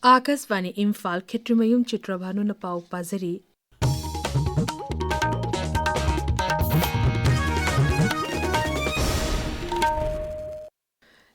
Akasvani Imphal Khitrimayum Chitrabhanu na pau pazari.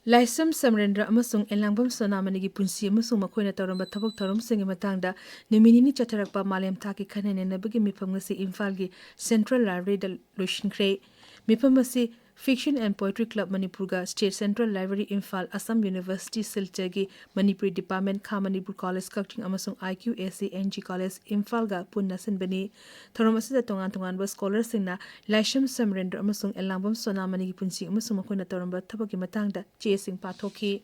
Laisam Samrendra amasung Elangbam Sonamanigi punsi amasung makoina taramba thabak tharam singi matangda numinini chatarakpa malem thaki khanene nabagi mifam ngasi Imphal gi Central Library da loishinkre mifam ngasi Fiction and Poetry Club Manipur ga State Central Library Imphal Assam University Silchar gi Manipuri Department Kha Manipur College Kakting amasung IQAC NG College Imphal ga punna sinbani tharam asida tongan ba scholars singna Laisam Samrendra amasung Elangbam Sonamanigi punsi amasung makoina taramba thabaki matangda sing pathoki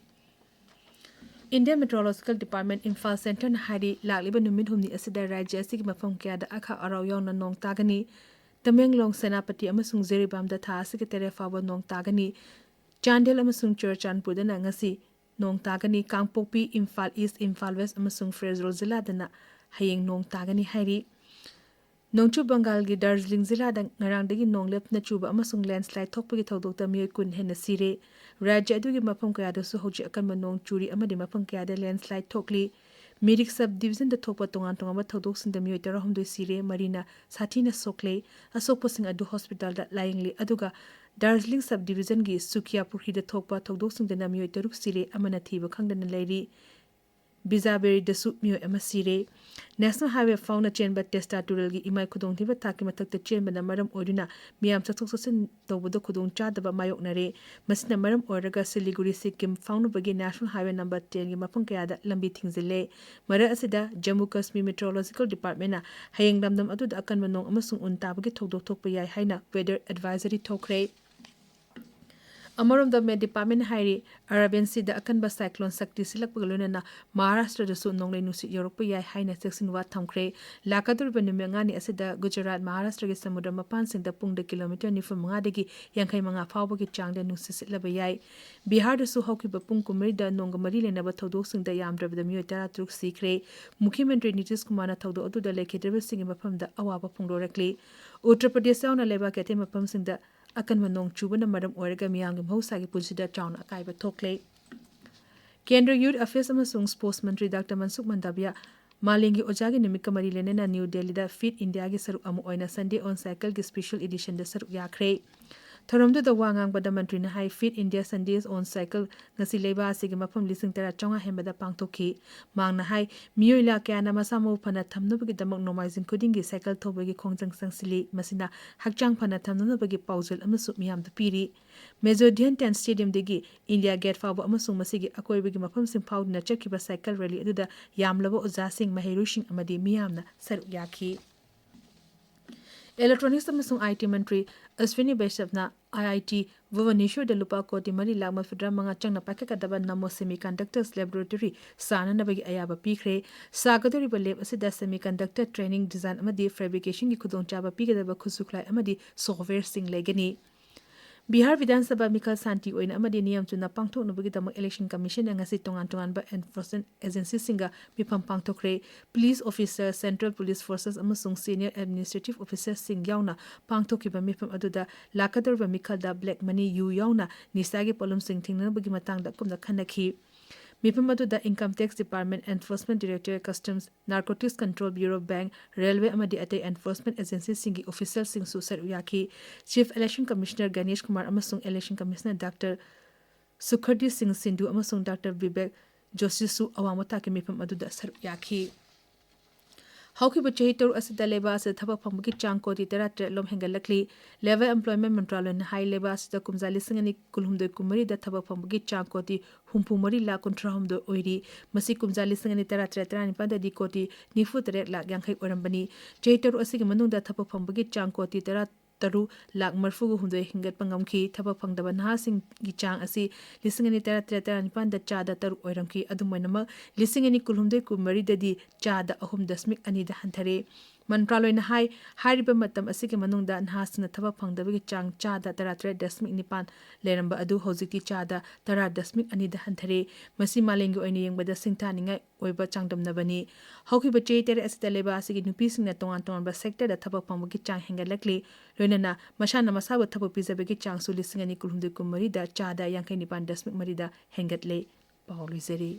Indian Meteorological Department Imphal Center na hari lakliba numit humni asida rajya asigi mafam kya da akha araw yawna nong tagani Tamenglong Senapati amasung Zeribam da tha asigi terefawa nong tagani Chandel amasung Churchanpur da na ngasi nong tagani Kangpokpi Imphal East Imphal West amasung Frezro Zilla da na hayeng nong tagani hari Nongchu Bengal gi Darjeeling Zilla da ngarang dagi nonglep na chuba amasung landslide thokpagi thodok ta miyoy kun hena sire Rajya adugi mafam kaya da su hoji akan nong churi amadi mafam kaya da landslide thokli Mirik sub division da thokpa tongan ba thodok sin da miyoy tara humdoi sire marina sathina sokle asokpa sing adu hospital da layingli aduga Darjeeling sub division gi Sukia Purhi da thokpa thodok sin da miyoy taruk sire amana thiba khangdana lairi Bizaberi da su miyo emasire National Highway fauna chamber testa tural gi imai khudong thiba thaki mathak ta chamber na maram orina miyam sathok sasin tawbada khudong chadaba mayok nare masina maram oraga Siliguri Sikkim fauna bagi National Highway number 10 gi mafang kaya da lambi thingzile mara asida Jammu Kashmir Meteorological Department na hayeng damdam adu da akan manong amasung unta bagi thodok thokpa yai haina weather advisory thokre Amarom the Med Department Hairi Arabian Sea the Akanba cyclone Sakti Silak Pagaluna Maharashtra the Sun Nongle Nusi Europe Yai Haina Section Wat Tamkre Lakadur Benumangani Asida Gujarat Maharashtra Samudra Mapan Sing the Pung the kilometer ni from Mangadegi Yankai Manga Fawaki Chang the Nusi Labayai Bihar the Suhoki Bapung Kumrida Nongamari Never Todo Sing the Yamdra the Mutara Truk Sikre Mukimentri Nitis Kumana Todo Odu the Lake Singing Mapam the Awapa Pung directly Uttar Pradesh on a Leba Katima Pam Sing the akan manong chuba na maram oraga miyang mahusagi punsida chauna akaiba thokle Kendra Youth Affairs amasung Sports Mantri Dr. Mansukh Mandavia Malingi Ojagi nimik kamari lenena New Delhi da Fit India gi saruk amu oina Sunday on Cycle gi special edition da saruk yakre Tharamdu da wangang bada mantri na High Fit India Sundays on Cycle ngasi leba asigi mafam lising tara chonga hembada pangthoki mang na hai miyoila kya na masamo phana thamnubagi damak nomaizing kuding gi cycle thobagi khongjang sangsili masina hakchang phana thamnubagi paujal amasu miyam da piri Major Dhyan Stadium degi India Gate fawba amasung masigi akoibagi mafam sing fawd na chakkiba cycle rally aduda yamlaba oja sing mahirushing amadi miyamna saruk yakhi Electronics amasung IT Mantri Ashwini Vaishnav IIT Bhubaneswar da lupa koti mari lakma fidra manga changna pakakadaba namo semiconductors laboratory sana nabagi ayaba pikre sagadori baleb asida semiconductor training design amadi fabrication gi khudongchaba pigadaba khusuklai amadi software sing legani Bihar Vidhan Sabha Mikhal Santi oina amadi niyam chuna pangthok nubagi damak election commission ngasi tongan ba enforcement agency singa mipam pangthokre police officer central police forces amasung senior administrative officers sing yauna pangthokiba mipam aduda lakadar ba mikhal da black money yu yauna nisagi polum sing thingna bagi matang da kumna khanakhi Mipam aduda Income Tax Department Enforcement Director Customs Narcotics Control Bureau Bank Railway amadi atai enforcement agency singi official sing su sar uyaki Chief Election Commissioner Ganesh Kumar amasung Election Commissioner Dr. Sukhardi Singh Sindhu amasung Dr. Vivek Joshi su awamata ke mipam aduda sar uyaki Hauki bachahi toru asida leba asida thabak phangbuki chang koti tera lom hengalakli Labor Employment Mantralaya na high leba asida kumjali singani kulhumdoi kumari da thabak phangbuki chang koti humpumari la kontra humdoi oiri masi kumjali singani tera ni pada di koti nifu tere la yankhai orambani chahi toru asigi manung da thabak phangbuki chang koti tera taru lak marfugu hundoi hingat pangamki thabak phangdaba naha sing gi chang asi lisingani tera ni pada cha da taru oiramki adumoinama lisingani kulhumdoi kumari da di cha da 3.2 da hanthare Mantraloy na hai hariba matam asige manungda nhasna thaba phangdabagi chang cha da 3.9 leramba adu hojikti cha da 10.2 da hanthare masi malengi oini yengbada singthaninga oiba changdamnabani haukiba cheitere asita leba asige nupi singna tongan ba sector da thaba phangbagi chang hengalakli loinana masana masabu thaba pizabagi chang su lisingani kulhumde kumari da cha da 59.3 da hengatle Paulizeri